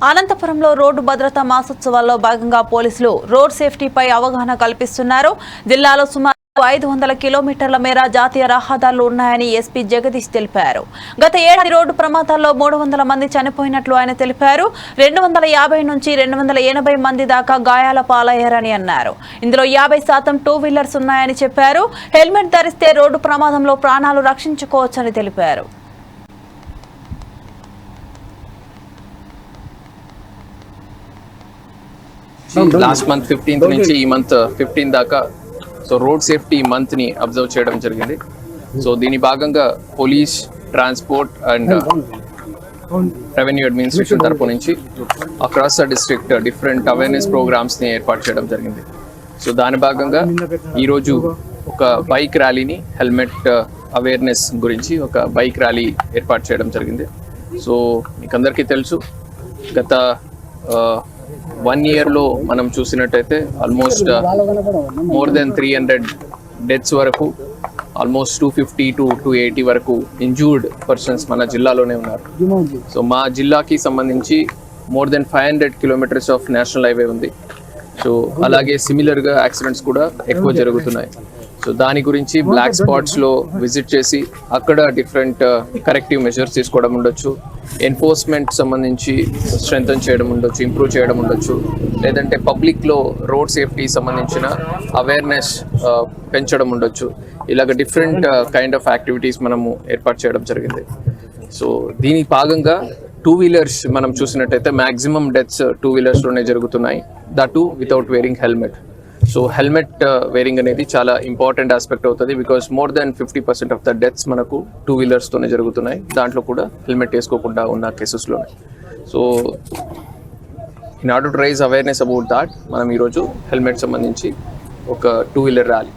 అనంతపురంలో రోడ్డు భద్రతా మాసోత్సవాల్లో భాగంగా పోలీసులు రోడ్ సేఫ్టీపై అవగాహన కల్పిస్తున్నారు. జిల్లాలో సుమారు 500 కిలోమీటర్ల మేర జాతీయ రహదారులు ఉన్నాయని ఎస్పీ జగదీష్ తెలిపారు. గత ఏడాది రోడ్డు ప్రమాదాల్లో 300 మంది చనిపోయినట్లు ఆయన తెలిపారు. 250 నుంచి 280 మంది దాకా గాయాల పాలయ్యారని అన్నారు. ఇందులో 50% టూ వీలర్స్ ఉన్నాయని చెప్పారు. హెల్మెట్ ధరిస్తే రోడ్డు ప్రమాదంలో ప్రాణాలు రక్షించుకోవచ్చని తెలిపారు. లాస్ట్ మంత్ 15th నుంచి ఈ మంత్ 15 దాకా రోడ్ సేఫ్టీ మంత్ ని అబ్జర్వ్ చేయడం జరిగింది. దీని భాగంగా police, transport and revenue administration తరపు నుంచి across the district different awareness programmes ని ఏర్పాటు చేయడం జరిగింది. దాని భాగంగా ఈరోజు ఒక బైక్ ర్యాలీని, హెల్మెట్ అవేర్నెస్ గురించి ఒక బైక్ ర్యాలీ ఏర్పాటు చేయడం జరిగింది. మీకు అందరికీ తెలుసు, గత 1 yearలో మనం చూసినట్టయితే ఆల్మోస్ట్ మోర్ దెన్ 300 డెత్స్ వరకు, ఆల్మోస్ట్ 250 to 280 వరకు ఇంజూర్డ్ పర్సన్స్ మన జిల్లాలోనే ఉన్నారు. మా జిల్లాకి సంబంధించి more than 500 kilometers of national highway ఉంది. అలాగే సిమిలర్గా యాక్సిడెంట్స్ కూడా ఎక్కువ జరుగుతున్నాయి. దాని గురించి బ్లాక్ స్పాట్స్లో విజిట్ చేసి అక్కడ డిఫరెంట్ కరెక్టివ్ మెజర్స్ తీసుకోవడం ఉండొచ్చు, ఎన్ఫోర్స్మెంట్ సంబంధించి స్ట్రెంథన్ చేయడం ఉండొచ్చు, ఇంప్రూవ్ చేయడం ఉండొచ్చు, లేదంటే పబ్లిక్లో రోడ్ సేఫ్టీ సంబంధించిన అవేర్నెస్ పెంచడం ఉండొచ్చు. ఇలాగ డిఫరెంట్ కైండ్ ఆఫ్ యాక్టివిటీస్ మనము ఏర్పాటు చేయడం జరిగింది. దీనికి భాగంగా టూ వీలర్స్ మనం చూసినట్టయితే మ్యాక్సిమం డెత్స్ టూ వీలర్స్లోనే జరుగుతున్నాయి, that without wearing helmet. Helmet wearing అనేది చాలా ఇంపార్టెంట్ ఆస్పెక్ట్ అవుతుంది. Because more than 50% of the deaths మనకు టూ వీలర్స్తోనే జరుగుతున్నాయి. దాంట్లో కూడా హెల్మెట్ వేసుకోకుండా ఉన్న కేసెస్లోనే. In order to raise awareness about that మనం ఈరోజు హెల్మెట్ సంబంధించి ఒక టూ వీలర్ ర్యాలీ